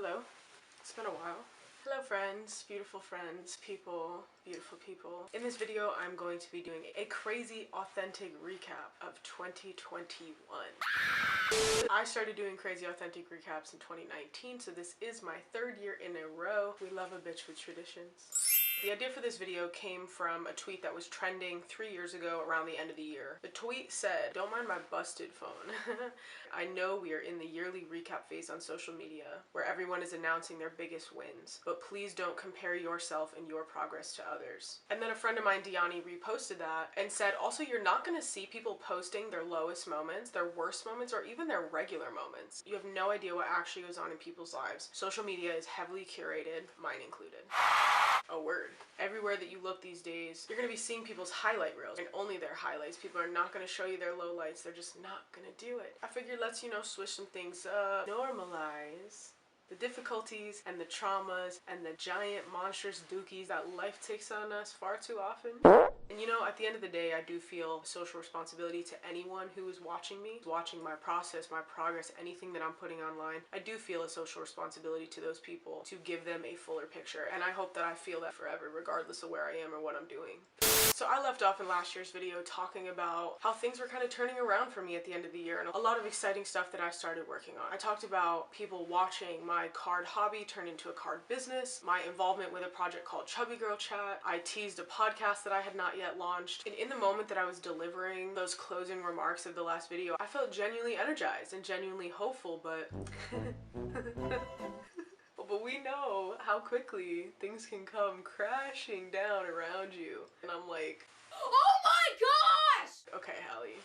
Hello. It's been a while. Hello friends, beautiful people, beautiful people. In this video, I'm going to be doing a crazy, authentic recap of 2021. I started doing crazy, authentic recaps in 2019, so this is my third year in a row. We love a bitch with traditions. The idea for this video came from a tweet that was trending 3 years ago around the end of the year. The tweet said, "Don't mind my busted phone. I know we are in the yearly recap phase on social media where everyone is announcing their biggest wins, but please don't compare yourself and your progress to others." And then a friend of mine, Diani, reposted that and said, also, you're not going to see people posting their lowest moments, their worst moments, or even their regular moments. You have no idea what actually goes on in people's lives. Social media is heavily curated, mine included. A word. Everywhere that you look these days, you're going to be seeing people's highlight reels and only their highlights. People are not going to show you their lowlights. They're just not going to do it. I figured let's, switch some things up. Normalize the difficulties and the traumas and the giant monstrous dookies that life takes on us far too often. And at the end of the day, I do feel social responsibility to anyone who is watching me, watching my process, my progress, anything that I'm putting online. I do feel a social responsibility to those people to give them a fuller picture. And I hope that I feel that forever, regardless of where I am or what I'm doing. So I left off in last year's video talking about how things were kind of turning around for me at the end of the year and a lot of exciting stuff that I started working on. I talked about people watching my card hobby turn into a card business, my involvement with a project called Chubby Girl Chat. I teased a podcast that I had not yet launched. And in the moment that I was delivering those closing remarks of the last video, I felt genuinely energized and genuinely hopeful, but but we know how quickly things can come crashing down around you. And I'm like, oh my gosh! Okay, Halle.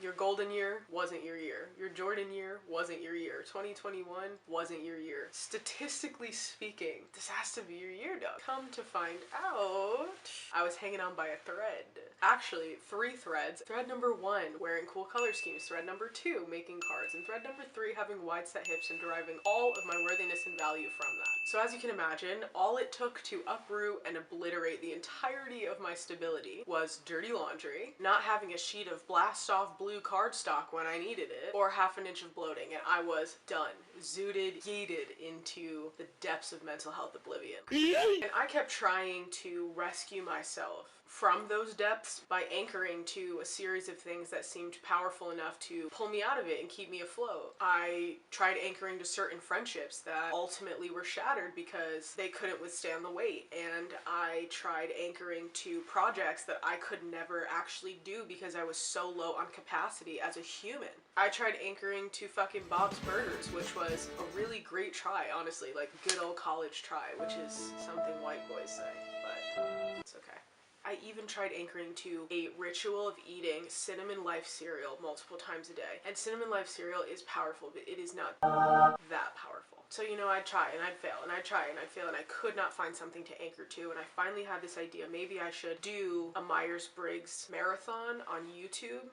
Your golden year wasn't your year. Your Jordan year wasn't your year. 2021 wasn't your year. Statistically speaking, this has to be your year, dog. Come to find out, I was hanging on by a thread. Actually, 3 threads. Thread number 1, wearing cool color schemes. Thread number 2, making cards. And thread number 3, having wide set hips and deriving all of my worthiness and value from that. So as you can imagine, all it took to uproot and obliterate the entirety of my stability was dirty laundry, not having a sheet of blast off blue cardstock when I needed it, or half an inch of bloating, and I was done. Zooted, yeeted into the depths of mental health oblivion. And I kept trying to rescue myself from those depths by anchoring to a series of things that seemed powerful enough to pull me out of it and keep me afloat. I tried anchoring to certain friendships that ultimately were shattered because they couldn't withstand the weight, and I tried anchoring to projects that I could never actually do because I was so low on capacity as a human. I tried anchoring to fucking Bob's Burgers, which was a really great try, honestly, like good old college try, which is something white boys say, but it's okay. I even tried anchoring to a ritual of eating Cinnamon Life cereal multiple times a day. And Cinnamon Life cereal is powerful, but it is not that powerful. So, I'd try and I'd fail and I'd try and I'd fail and I could not find something to anchor to. And I finally had this idea, maybe I should do a Myers-Briggs marathon on YouTube.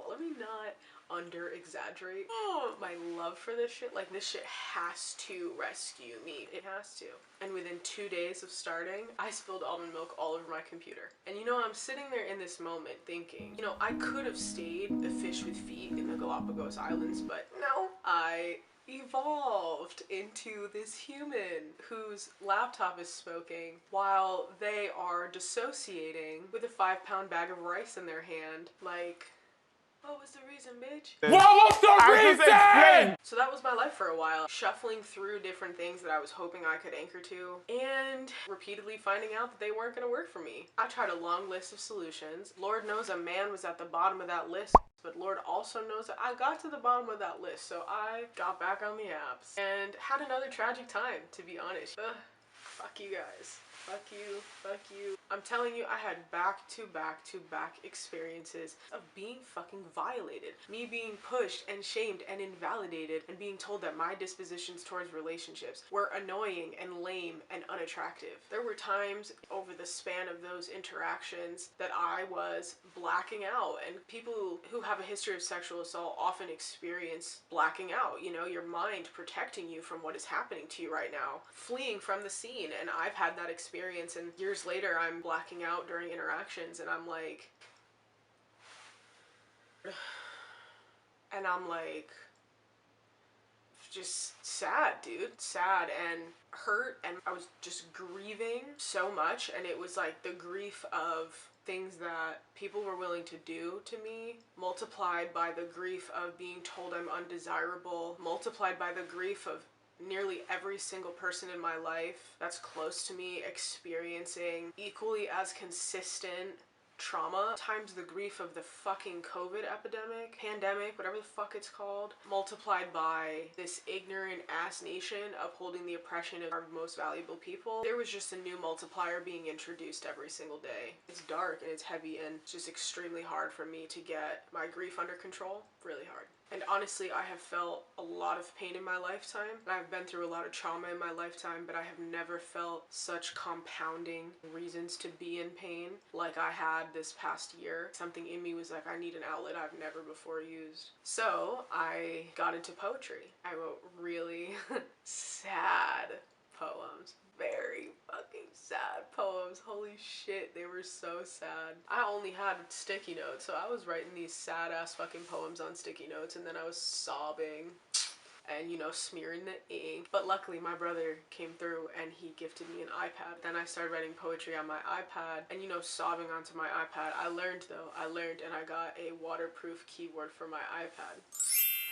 Let me not under exaggerate my love for this shit. Like, this shit has to rescue me. It has to. And within 2 days of starting, I spilled almond milk all over my computer. And I'm sitting there in this moment thinking, I could have stayed a fish with feet in the Galapagos Islands, but no, I evolved into this human whose laptop is smoking while they are dissociating with a 5-pound bag of rice in their hand. Like, what was the reason, bitch? What was the reason? So that was my life for a while, shuffling through different things that I was hoping I could anchor to and repeatedly finding out that they weren't going to work for me. I tried a long list of solutions. Lord knows a man was at the bottom of that list, but Lord also knows that I got to the bottom of that list, so I got back on the apps and had another tragic time, to be honest. Fuck you guys. Fuck you, fuck you. I'm telling you, I had back-to-back experiences of being fucking violated. Me being pushed and shamed and invalidated and being told that my dispositions towards relationships were annoying and lame and unattractive. There were times over the span of those interactions that I was blacking out, and people who have a history of sexual assault often experience blacking out. Your mind protecting you from what is happening to you right now, fleeing from the scene, and I've had that experience, and years later I'm blacking out during interactions and I'm like, just sad, dude. Sad and hurt, and I was just grieving so much, and it was like the grief of things that people were willing to do to me, multiplied by the grief of being told I'm undesirable, multiplied by the grief of nearly every single person in my life that's close to me experiencing equally as consistent trauma, times the grief of the fucking COVID epidemic, pandemic, whatever the fuck it's called, multiplied by this ignorant ass nation upholding the oppression of our most valuable people. There was just a new multiplier being introduced every single day. It's dark and it's heavy, and it's just extremely hard for me to get my grief under control. Really hard. And honestly, I have felt a lot of pain in my lifetime. I've been through a lot of trauma in my lifetime, but I have never felt such compounding reasons to be in pain like I had this past year. Something in me was like, I need an outlet I've never before used. So I got into poetry. I wrote really sad poems. Very fucking sad poems. Holy shit, they were so sad. I only had sticky notes, so I was writing these sad ass fucking poems on sticky notes, and then I was sobbing and, you know, smearing the ink. But luckily my brother came through and he gifted me an iPad. Then I started writing poetry on my iPad and, you know, sobbing onto my iPad. I learned and I got a waterproof keyboard for my iPad.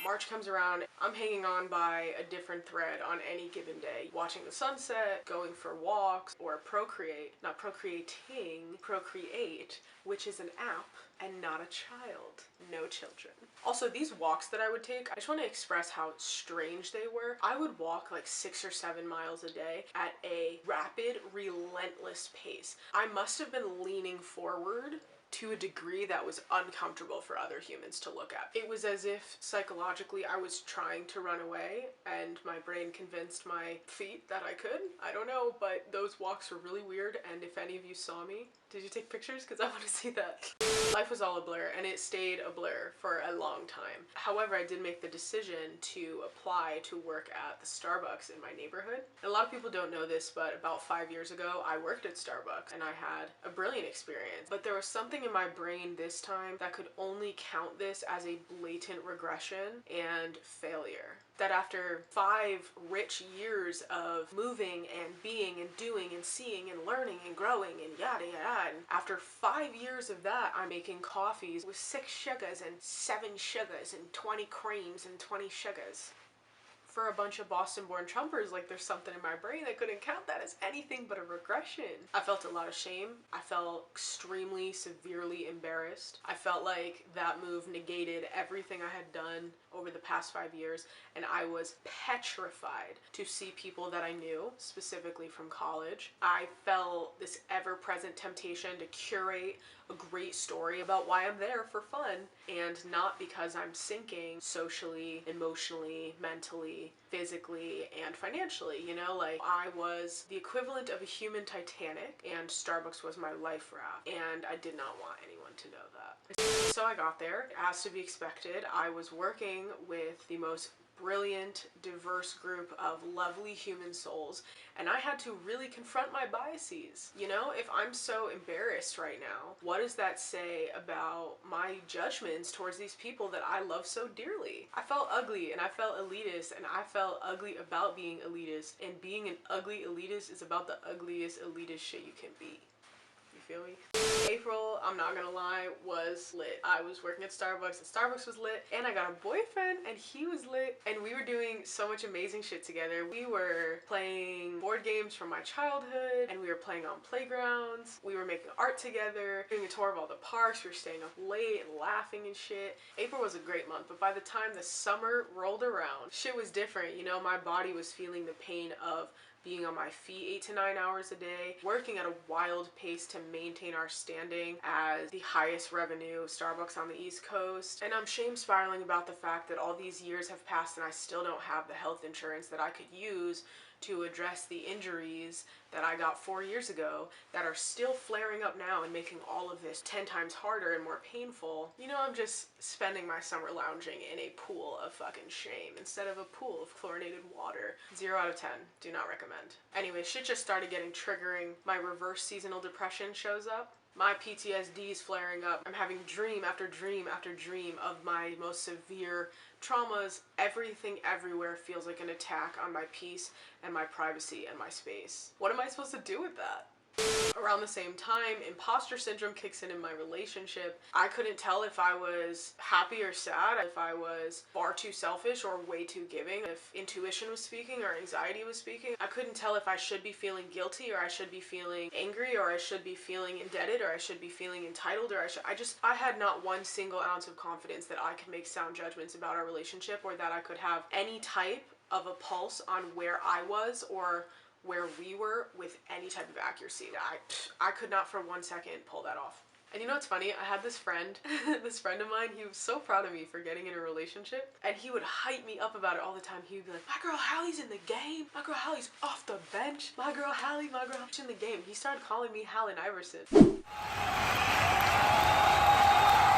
March comes around, I'm hanging on by a different thread on any given day. Watching the sunset, going for walks, or procreate, not procreating, procreate, which is an app and not a child. No children. Also, these walks that I would take, I just want to express how strange they were. I would walk like 6 or 7 miles a day at a rapid, relentless pace. I must have been leaning forward to a degree that was uncomfortable for other humans to look at. It was as if psychologically I was trying to run away and my brain convinced my feet that I could. I don't know, but those walks were really weird, and if any of you saw me, did you take pictures? Because I want to see that. Life was all a blur, and it stayed a blur for a long time. However, I did make the decision to apply to work at the Starbucks in my neighborhood. And a lot of people don't know this, but about 5 years ago, I worked at Starbucks and I had a brilliant experience. But there was something in my brain this time that could only count this as a blatant regression and failure. That after 5 rich years of moving and being and doing and seeing and learning and growing and yada yada, and after 5 years of that, I'm making coffees with 6 sugars and 7 sugars and 20 creams and 20 sugars. For a bunch of Boston-born Trumpers, like, there's something in my brain that couldn't count that as anything but a regression. I felt a lot of shame. I felt extremely, severely embarrassed. I felt like that move negated everything I had done over the past 5 years, and I was petrified to see people that I knew, specifically from college. I felt this ever-present temptation to curate a great story about why I'm there for fun, and not because I'm sinking socially, emotionally, mentally, physically, and financially, you know? Like, I was the equivalent of a human Titanic, and Starbucks was my life raft, and I did not want anyone to know that. So I got there. As to be expected, I was working with the most brilliant, diverse group of lovely human souls, and I had to really confront my biases. You know, if I'm so embarrassed right now, what does that say about my judgments towards these people that I love so dearly? I felt ugly and I felt elitist, and I felt ugly about being elitist, and being an ugly elitist is about the ugliest elitist shit you can be. You feel me? April, I'm not gonna lie, was lit. I was working at Starbucks and Starbucks was lit, and I got a boyfriend and he was lit, and we were doing so much amazing shit together. We were playing board games from my childhood, and we were playing on playgrounds. We were making art together, doing a tour of all the parks. We were staying up late and laughing and shit. April was a great month, but by the time the summer rolled around, shit was different. You know, my body was feeling the pain of being on my feet 8 to 9 hours a day, working at a wild pace to maintain our standing as the highest revenue Starbucks on the East Coast. And I'm shame spiraling about the fact that all these years have passed and I still don't have the health insurance that I could use to address the injuries that I got 4 years ago that are still flaring up now and making all of this 10 times harder and more painful. You know, I'm just spending my summer lounging in a pool of fucking shame instead of a pool of chlorinated water. 0 out of 10. Do not recommend. Anyway, shit just started getting triggering. My reverse seasonal depression shows up. My PTSD is flaring up. I'm having dream after dream after dream of my most severe traumas. Everything everywhere feels like an attack on my peace and my privacy and my space. What am I supposed to do with that? Around the same time, imposter syndrome kicks in my relationship. I couldn't tell if I was happy or sad, if I was far too selfish or way too giving, if intuition was speaking or anxiety was speaking. I couldn't tell if I should be feeling guilty or I should be feeling angry or I should be feeling indebted or I should be feeling entitled or I had not one single ounce of confidence that I could make sound judgments about our relationship or that I could have any type of a pulse on where I was or where we were with any type of accuracy. I could not for 1 second pull that off. And you know what's funny? I had this friend, this friend of mine, he was so proud of me for getting in a relationship, and he would hype me up about it all the time. He would be like, my girl Halle's in the game, my girl Halle's off the bench, my girl Halle's in the game. He started calling me Allen Iverson.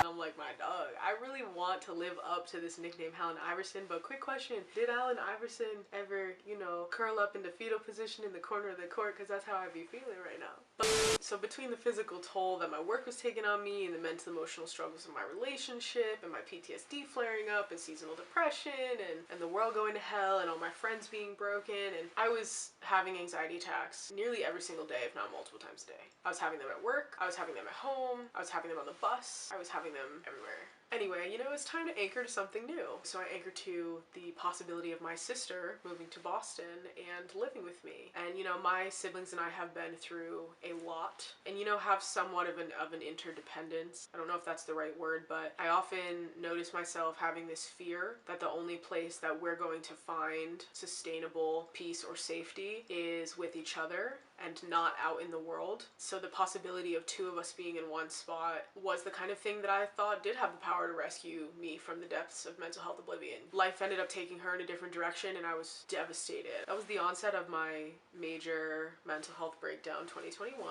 I'm like, my dog, I really want to live up to this nickname Allen Iverson, but quick question, did Allen Iverson ever, you know, curl up in the fetal position in the corner of the court? Because that's how I be feeling right now. So between the physical toll that my work was taking on me and the mental emotional struggles of my relationship and my PTSD flaring up and seasonal depression and the world going to hell and all my friends being broken, and I was having anxiety attacks nearly every single day, if not multiple times a day. I was having them at work, I was having them at home, I was having them on the bus, I was having them everywhere. Anyway, you know, it's time to anchor to something new. So I anchored to the possibility of my sister moving to Boston and living with me. And you know, my siblings and I have been through a lot and you know, have somewhat of an interdependence. I don't know if that's the right word, but I often notice myself having this fear that the only place that we're going to find sustainable peace or safety is with each other and not out in the world. So the possibility of two of us being in one spot was the kind of thing that I thought did have the power to rescue me from the depths of mental health oblivion. Life ended up taking her in a different direction and I was devastated. That was the onset of my major mental health breakdown 2021.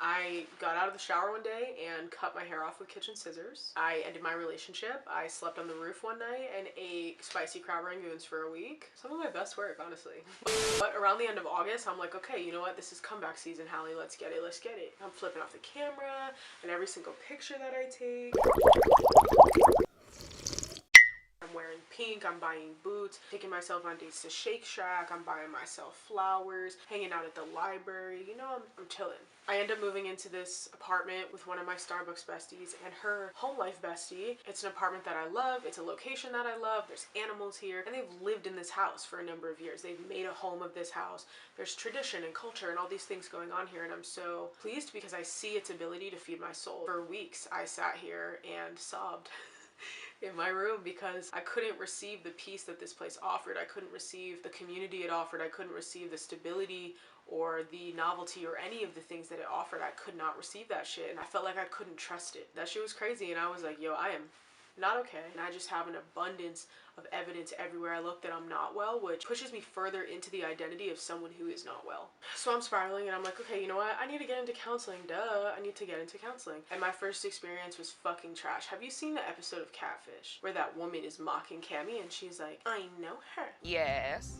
I got out of the shower one day and cut my hair off with kitchen scissors. I ended my relationship. I slept on the roof one night and ate spicy crab rangoons for a week. Some of my best work, honestly. But around the end of August, I'm like, okay, you know what? This is comeback season, Halle. Let's get it. Let's get it. I'm flipping off the camera and every single picture that I take. I'm wearing pink, I'm buying boots, taking myself on dates to Shake Shack, I'm buying myself flowers, hanging out at the library, you know, I'm chilling. I end up moving into this apartment with one of my Starbucks besties and her home life bestie. It's an apartment that I love, it's a location that I love, there's animals here, and they've lived in this house for a number of years. They've made a home of this house. There's tradition and culture and all these things going on here, and I'm so pleased because I see its ability to feed my soul. For weeks, I sat here and sobbed in my room because I couldn't receive the peace that this place offered. I couldn't receive the community it offered. I couldn't receive the stability or the novelty or any of the things that it offered. I could not receive that shit and I felt like I couldn't trust it. That shit was crazy and I was like, yo, I am not okay. And I just have an abundance of evidence everywhere I look that I'm not well, which pushes me further into the identity of someone who is not well. So I'm spiraling and I'm like, okay, you know what? I need to get into counseling. Duh, I need to get into counseling. And my first experience was fucking trash. Have you seen the episode of Catfish where that woman is mocking Cammy and she's like, I know her? Yes.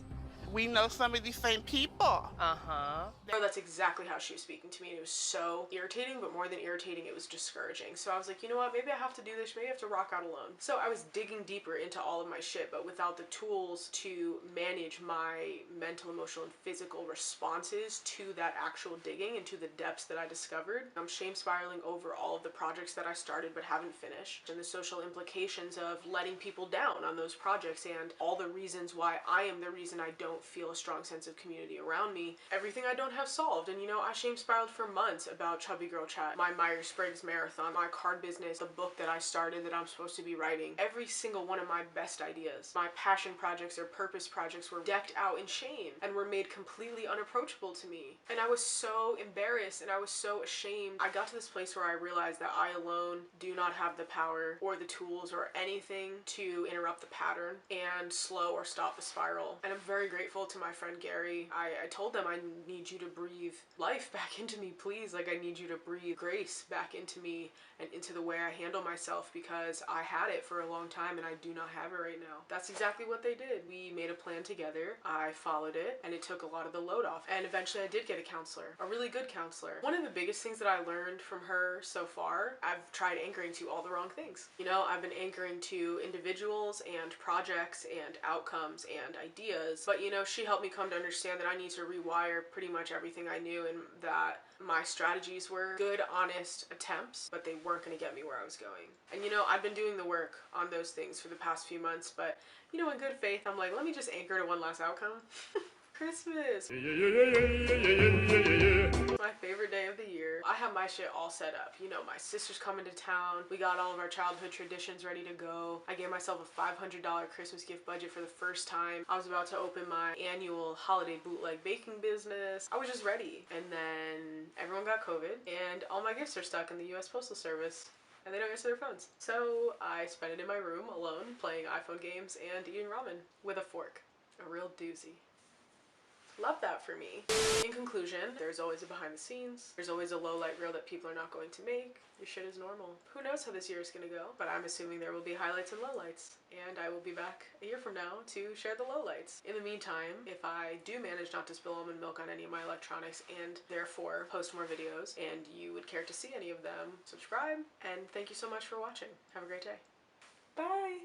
We know some of these same people. Oh, that's exactly how she was speaking to me, and it was so irritating, but more than irritating, it was discouraging. So I was like, you know what, maybe I have to do this, maybe I have to rock out alone. So I was digging deeper into all of my shit, but without the tools to manage my mental, emotional, and physical responses to that actual digging and to the depths that I discovered. I'm shame spiraling over all of the projects that I started but haven't finished, and the social implications of letting people down on those projects, and all the reasons why I am the reason I don't feel a strong sense of community around me. Everything I don't have solved. And you know, I shame spiraled for months about Chubby Girl Chat, my Myers-Briggs marathon, my card business, the book that I started that I'm supposed to be writing. Every single one of my best ideas, my passion projects or purpose projects, were decked out in shame and were made completely unapproachable to me. And I was so embarrassed and I was so ashamed. I got to this place where I realized that I alone do not have the power or the tools or anything to interrupt the pattern and slow or stop the spiral. And I'm very grateful grateful to my friend Gary. I told them, I need you to breathe life back into me, please. Like, I need you to breathe grace back into me and into the way I handle myself, because I had it for a long time and I do not have it right now. That's exactly what they did. We made a plan together. I followed it, and it took a lot of the load off. And eventually I did get a counselor, a really good counselor. One of the biggest things that I learned from her so far, I've tried anchoring to all the wrong things. You know, I've been anchoring to individuals and projects and outcomes and ideas, but you know, she helped me come to understand that I need to rewire pretty much everything I knew, and that my strategies were good, honest attempts, but they weren't going to get me where I was going. And you know, I've been doing the work on those things for the past few months, but you know, in good faith, I'm like, let me just anchor to one last outcome. Christmas. My favorite day of the year. I have my shit all set up. You know, my sister's coming to town. We got all of our childhood traditions ready to go. I gave myself a $500 Christmas gift budget for the first time. I was about to open my annual holiday bootleg baking business. I was just ready. And then everyone got COVID, and all my gifts are stuck in the US Postal Service, and they don't answer their phones. So I spent it in my room alone, playing iPhone games and eating ramen with a fork. A real doozy. Love that for me. In conclusion, there's always a behind the scenes. There's always a low light reel that people are not going to make. Your shit is normal. Who knows how this year is gonna go, but I'm assuming there will be highlights and lowlights. And I will be back a year from now to share the lowlights. In the meantime, if I do manage not to spill almond milk on any of my electronics and therefore post more videos, and you would care to see any of them, subscribe, and thank you so much for watching. Have a great day. Bye!